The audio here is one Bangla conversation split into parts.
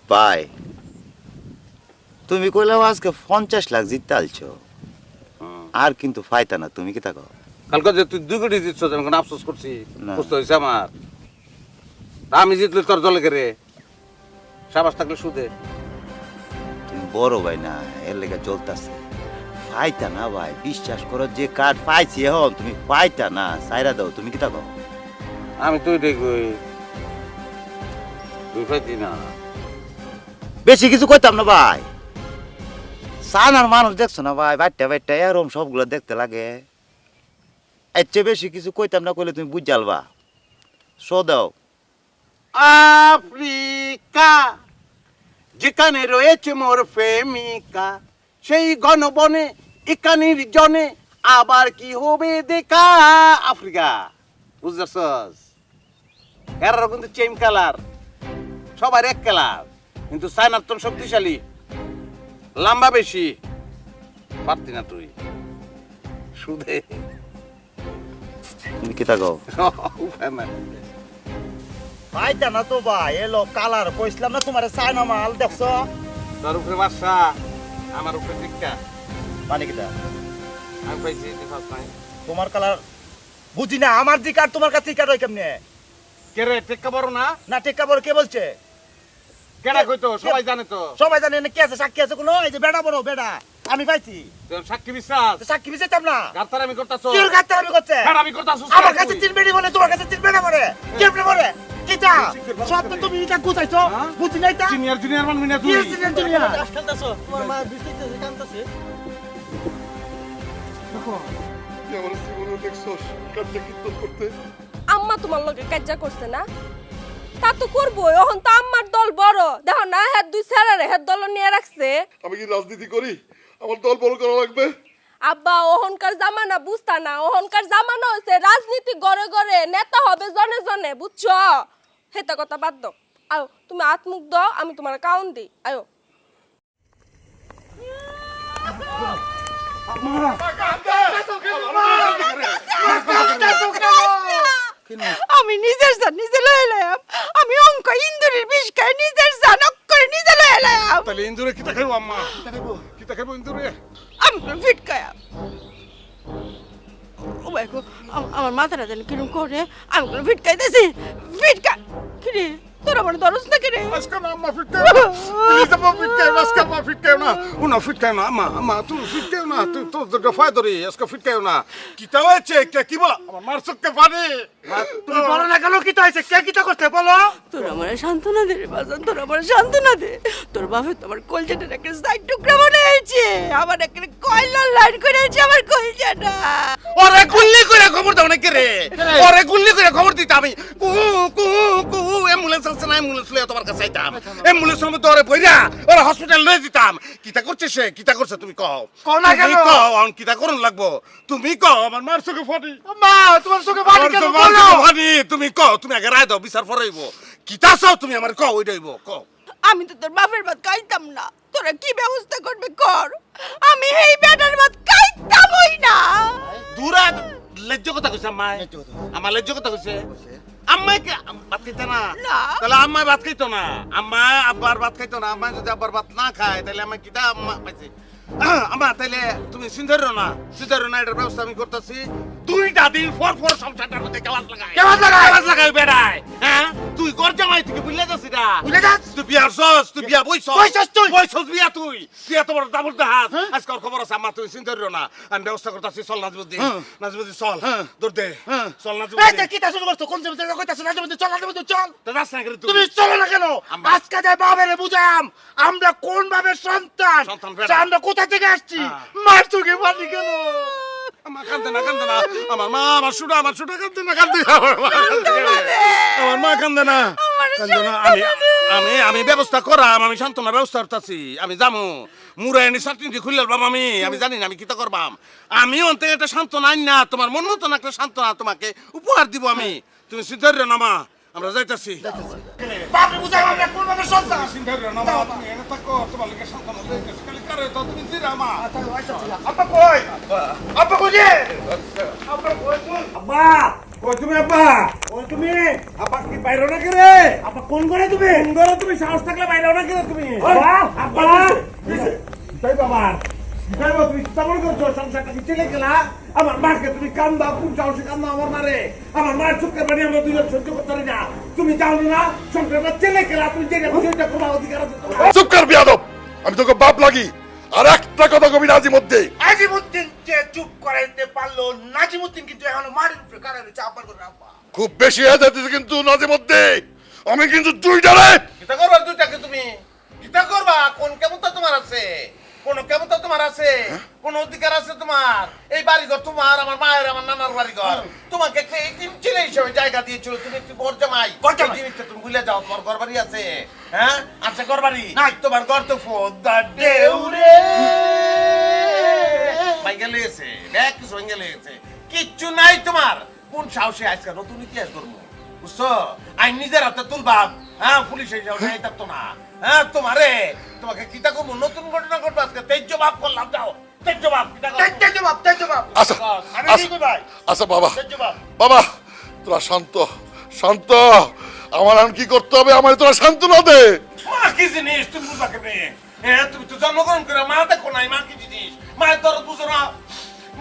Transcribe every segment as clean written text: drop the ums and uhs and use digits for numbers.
ভাই তুমি কইলাও আজকে 50 লাখ জিততে আলছো আর কিন্তু ফাইতা না তুমি কি তাকো কালকে যে তুই 2 কোটি জিতছ আমি কোনো আফসোস করছি কষ্ট হইছে আমার আমি জিতলে তোর দলে করে সাবাস থাকলে সুদে তুমি বড় ভাই না এর লেগে চলতাছে ফাইতা না ভাই বিশ্বাস করো যে কার্ড পাইছি এখন তুমি ফাইতা না সাইরা দাও তুমি কি তাকো আমি তুই দেখই তুই ফাইতি না বেশি কিছু কইতাম না ভাই সানার মানুষ দেখছো না ভাই বাইটা বাইটা এরম সবগুলো দেখতে লাগে এর চেয়ে বেশি কিছু কইতাম না কইলে তুমি বুঝ জালবা শো দাও আফ্রিকা যেখানে রয়েছে মোর প্রেমিকা সেই গণবনে একানির জনে আবার কি হবে দেখা আফ্রিকা বুঝছস এরা কিন্তু চেম কালার সবার এক কালার কিন্তু চায়নার তো শক্তিশালী লম্বা বেশি পারতি না তুই সুদে তুমি কি তাকো উপায় নাই ফাইতা না তো ভাই এলো কালার কইছিলাম না তোমারে সাইনা মাল দেখছো তোর উপরে বাসা আমার উপরে দীক্ষা মানে কিটা আমি পাইছি ফার্স্ট টাইম তোমার কালার বুঝি না আমার দিক আর তোমার কাছে কার হয় কেমনে কে রে টেক্কা বড় না না টেক্কা বড় কে বলছে কেডা কইতো সবাই জানে তো সবাই জানে না কে আছে সাক্ষী আছে কোনো এই যে বেড়া বড় বেড়া আমি পাইছি তোর সাক্ষী বিশ্বাস সাক্ষী বিছেতাম না গাতার আমি করতাছো কি গাতে আমি করছে কেডা আমি করতাছো আমার কাছে তিন বেড়ি বলে তোমার কাছে তিন বেড়া বলে কেমনে বলে কিটা সব তো তুমি এটা গুছাইছো বুঝি নাই তা জুনিয়র মানবি না তুই জুনিয়র খেলতাছো তোমার মা বিস্তারিত কামতাছে আমার জীবনে দেখছস কাজটা কীর্তন করতে আম্মা তোমার লগে কাজ্জা করছে না তা তো করবো এখন তো আম্মার দল বড় দেখো না হ্যাঁ দুই স্যারারে হ্যাঁ দল নিয়ে রাখছে আমি কি রাজনীতি করি আমার দল বড় করা লাগবে আব্বা ওহনকার জামানা বুঝতা না ওহনকার জামানা হচ্ছে রাজনীতি গড়ে গড়ে নেতা হবে জনে জনে বুঝছো হেতা কথা বাদ দাও আয়ো তুমি আত্মুখ দাও আমি তোমার কাউন দিই আয়ো আমি নিজের জান নিজে লয়ে এলাম আমি অঙ্ক ইন্দুরের বিষ খাই নিজের জান করে নিজে লয়ে এলাম তাহলে ইন্দুরে কিটা খাইবো আম্মা কিটা খাইবো ইন্দুরে আমি ফিট খাইয়া ও ভাই গো আমার মাথাটা জানি কিরম করে আমি কোনো ফিট খাইতেছি ফিট খা কিরে তোর আমার দরজ না কিরে আজকে না আম্মা ফিট খাইবো প্লিজ আম্মা ফিট খাইবো আজকে আম্মা ফিট খাইবো না উনা ফিট খাইবো না আম্মা তুই ফিট খাইবো না তুই তোর দফায় ধরি আজকে ফিট খাইবো না কিটা হয়েছে কে কি বলা আমার মার চোখকে পানি তুমি বলো না কেন কিটা হইছে কে কিটা করতে বলো তোর আমার সান্ত্বনা দে রে বাজান তোর আমার সান্ত্বনা দে তোর বাপে তোমার কলজাটার একটা সাইড টুকরা বানিয়েছে আমার একটা কয়লা লাইন করেছে আমার কলজাটা ওরে গুল্লি করে খবর দাও না কে রে ওরে গুল্লি করে খবর দিতে আমি কু কু কু অ্যাম্বুলেন্স আছে না অ্যাম্বুলেন্স লইয়া তোমার কাছে আইতাম অ্যাম্বুলেন্স সময় তো ওরে বইরা ওরে হসপিটাল লয়ে দিতাম কিটা করছে সে কিটা করছে তুমি কও কও না কেন? কও অন কিটা করন লাগবো তুমি কও আমার মার চোখে ফাটি মা তোমার চোখে পানি কেন বলো ফাটি তুমি কও তুমি আগে রায় দাও বিচার ফরাইবো কিটা চাও তুমি আমার কও ওইটাইবো কও আমি তো তোর বাপের ভাত খাইতাম না তোরা কি ব্যবস্থা করবে কর আমি এই বেটার ভাত খাইতামই না দূরা লজ্জ কথা কইছে আম্মা আমার লজ্জ কথা কইছে আম্মাই কে ভাত খাইতো না না। তাহলে আম্মাই ভাত খাইতো না আম্মা আব্বার ভাত খাইতো না আম্মা যদি আব্বার ভাত না খায় তাহলে আমি কিটা আম্মা পাইছি আম্মা তাহলে তুমি সিন্ধারো না এটার ব্যবস্থা আমি করতেছি 2টা দিন পর সংসারটার মধ্যে কেলাস লাগাই বেড়ায় হ্যাঁ তুই গর জামাই থেকে বুঝলে যাচ্ছি না বুঝলে যাস? তুই বিয়ার সস তুই বিয়া বইছস তুই? বইছস বিয়া তুই তোমার ডাবল দাহাজ আজকে ওর খবর আছে আম্মা তুমি চিন্তা করিও না আমি ব্যবস্থা করতেছি চল নাজবুদ্দি চল দূর দে চল এই নাজবুদ্দি যে কিটা শুরু করছো কোন জমিতে কইতাছ না জমিতে চল না চল তো যাস না করে তুমি চলো না কেন আমরা- আজকে যাই বাবারে বুঝাম আমরা কোন ভাবের সন্তান সন্তান বেড়া। সে আমরা কোথা থেকে আসছি হ্যাঁ। মার চোখে পানি কেন আমার কান্দে না আমার মা আমার শুটা কান্দে না আমার মা কান্দে না আমি ব্যবস্থা করাম আমি সান্ত্বনা ব্যবস্থা করতেছি আমি যামু মুরায়নি চাটনিটি খুললে বাবা আমি জানি না আমি কিতা করবাম আমি অন্তে একটা সান্ত্বনা আইন না তোমার মন মতন একটা সান্ত্বনা তোমাকে উপহার দিব আমি তুমি সিদ্ধার না মা আমরা যাইতাছি বাপরে বুঝাম আমরা কোন ভাবের সন্তান সিদ্ধার না মা তুমি এনে থাকো তোমার লাগে সান্ত্বনা যাইতাছি খালি কারে তো তুমি জিরা মা আব্বা কই আব্বা কই রে আব্বা কই আব্বা কই তুমি আব্বা কই তুমি আব্বা কি বাইরে না করে আব্বা কোন করে তুমি সাহস থাকলে বাইরে না কেন তুমি আব্বা তাই বাবা তাই বাবা তুমি কেমন করছো সংসারটা কি চলে গেলা আমার মাকে তুমি কান্দা কোন সাহসে কান্দা আমার মারে আমার মায়ের চোখের পানি আমরা দুজন সহ্য করতে পারি না তুমি জানো না সংসারটা চলে গেলা তুমি যেটা খুশি ওইটা করার অধিকার আছে তোমার। চুপ কর বিয়াদব, আমি তোকে বাপ লাগি। আর একটা কথা কবি নাজিমুদ্দিন। আজিমুদ্দিন যে চুপ করাইতে পারলো, নাজিমুদ্দিন কিন্তু এখনো মাটির উপরে কারা রয়েছে আব্বার করে আব্বা। খুব বেশি হয়ে যাচ্ছে কিন্তু নাজিমুদ্দিন, আমি কিন্তু দুইটারে। কিতা করবা দুইটাকে তুমি কিতা করবা? কোন ক্ষমতা তোমার আছে? কোন ক্ষমতা তোমার আছে? কোন অধিকার আছে তোমার? এই বাড়িঘর তোমার, আমার মায়ের, আমার নানার বাড়িঘর। তোমাকে একটা এতিম ছেলে হিসেবে জায়গা দিয়েছিল, তুমি একটু ঘর জামাই। এই জিনিসটা তুমি ভুলে যাও, তোমার ঘর বাড়ি আছে? হ্যাঁ আছে ঘর বাড়ি? নাই, তোমার ঘর তো ফোদা দেউরে ভাঙ্গে লেগেছে, ব্যাগ কিছু ভাঙ্গে লেগেছে, কিচ্ছু নাই তোমার। কোন সাহসে আজকে নতুন ইতিহাস করবো বুঝছো? আইন নিজের হাতে তুলবাম, হ্যাঁ পুলিশ এই থাকতো না। হ্যাঁ তোমাকে কিতা করবো? নতুন ঘটনা ঘটবো আজকে, তেজ্য বাপ করলাম। যাও তেজ্য বাপ, কিতা করবো? তেজ বাপ আচ্ছা আমি ঠিক ভাই, আচ্ছা বাবা, তেজ্য বাপ। বাবা তোরা শান্ত শান্ত। আমার আর কি করতে হবে? আমার তোরা সান্ত্বনা দে। মা কি জিনিস তুমি বুঝবা কেমনে? হ্যাঁ তুমি তো জন্মগ্রহণ করে মা দেখো নাই, মা কি জিনিস? মায়ের দরদ বুঝো না?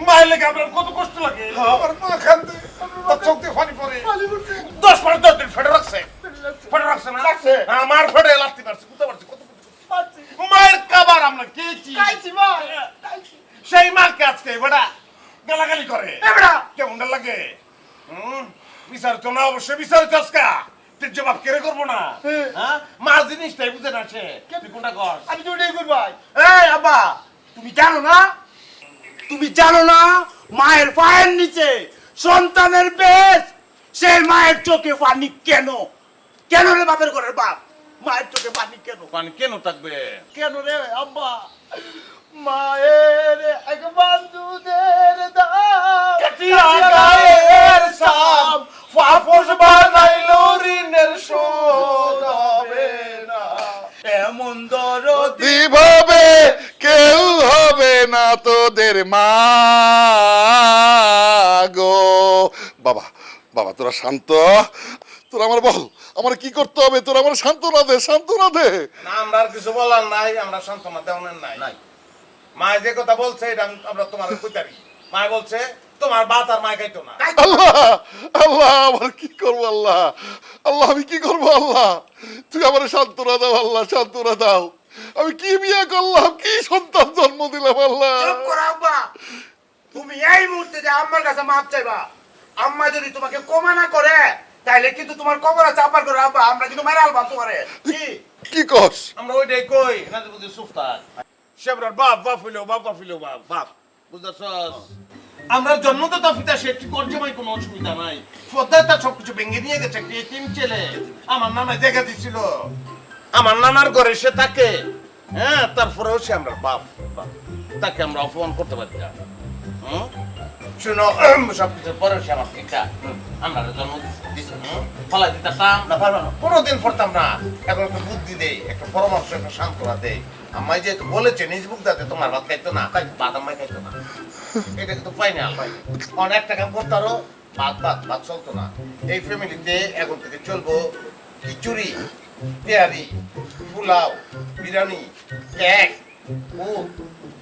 মায়ের লেগে আপনার কত কষ্ট লাগে। আমার মা কান্দে, তার চোখ দিয়ে পানি পড়ে। 10 দিন ফেটে রাখছে, ফেটে রাখছে না? আমার ফেটে লাগতে পারছে, বুঝতে পারছি কত মায়ের কাবার আমরা খেয়েছি। সেই মাকে আজকে বেটা গালাগালি করে, কেমন লাগে? বিচারিত না, অবশ্যই বিচারিত আজকে। তুই জবাব কেড়ে করবো না? হ্যাঁ মা জিনিসটাই বুঝে না সে। তুই কোনটা কর? আমি তো ওটাই করব ভাই। এই আব্বা, তুমি জানো না, তুমি জানো না মায়ের পায়ের নিচে সন্তানের পেট, সেই মায়ের চোখে পানি কেন? কেন রে বাপের ঘরের বাপ, মায়ের চোখে পানি কেন? পানি কেন থাকবে? কেন রে আব্বা? মায়ের এক বন্ধুদের দাম কাটিয়া গায়ের সাম, ফাফুস বানাইলো ঋণের শোধ হবে না। এমন দরদ দিভাবে কেউ হবে না তোদের মা গো। বাবা বাবা তোরা শান্ত, তোরা আমার বল আমার কি করতে হবে? তোরা আমার সান্ত্বনা দে, সান্ত্বনা দে। না আমরা আর কিছু বলার নাই, আমরা সান্ত্বনা দেওয়ার নাই। মা যে কথা বলছে এটা আমরা তোমার কইতারি। মা বলছে তোমার বাত আর মা খাইতো না। আল্লাহ আল্লাহ আমার কি করবো? আল্লাহ আল্লাহ আমি কি করবো? আল্লাহ তুই আমার সান্ত্বনা দাও, আল্লাহ সান্ত্বনা দাও। আমি কি বিয়ে করলাম, কি সন্তান জন্ম দিলাম? আল্লাহ চুপ করো আব্বা। তুমি এই মুহূর্তে যে আম্মার কাছে মাপ চাইবা, আম্মা যদি তোমাকে ক্ষমা না করে তাহলে কিন্তু তোমার কবরে চাপার করে আব্বা, আমরা কিন্তু মেরে আলবাম তোমারে। কি কি কস? আমরা ওইটাই কই না যে বুঝি সুফতার সেবরার বাপ বাপ হইলো বাপ বাপ হইলো বাপ বাপ বুঝছস? আমরা জন্মদাতা পিতা সে কি করজমাই কোনো অসুবিধা নাই। ফদাতা সবকিছু ভেঙে নিয়ে গেছে, একটা এতিম ছেলে। আমার নানা জায়গা দিছিল, আমার নানার ঘরে সে থাকে। হ্যাঁ তারপরেও সে আমরা বাপ, তাকে আমরা অপমান করতে পারি না। শুনো সবকিছুর পরে সে আমার একটা আমরা জন্ম দিছে, ফলা দিতাম না, পারবো না, কোনোদিন পড়তাম না। এখন একটা বুদ্ধি দেই, একটা পরামর্শ, একটা সান্ত্বনা দেই। আম্মাই যেহেতু বলেছে নিজ মুখ দাতে তোমার ভাত খাইতো না, ভাত আম্মাই খাইতো না, এটা কিন্তু ফাইনাল। অনেক টাকা করতে আরো ভাত চলতো না। এই ফ্যামিলিতে এখন থেকে চলবো খিচুড়ি, তেয়ারি, পোলাও, বিরিয়ানি, কেক,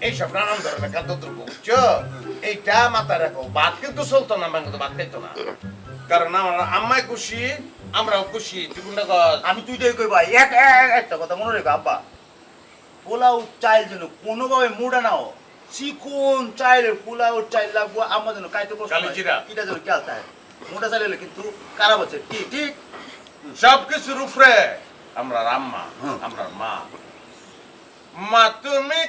এইসব নানান ধরনের খাদ্যদ্রব্য, বুঝছো? এইটা মাথায় রাখো। ভাত কিন্তু চলতো না, আমরা কিন্তু ভাত খাইতো না। কারণ আমার আম্মাই খুশি, আমরাও খুশি। তুই কোনটা কর? আমি তুইটাই কই ভাই। একটা কথা মনে রেখো আব্বা, পোলাও চাইল যেন কোনোভাবে মুড়া নাও, চিকন চাইলের পোলাও চাইল লাগবো আমার জন্য কাইতে বসে কালিজিরা। এটা যেন খেয়াল থাকে। মোটা চাইল হলে কিন্তু খারাপ হচ্ছে। ঠিক ঠিক সবকিছুর উপরে আমরা আম্মা, আমরা মা। মা তুমি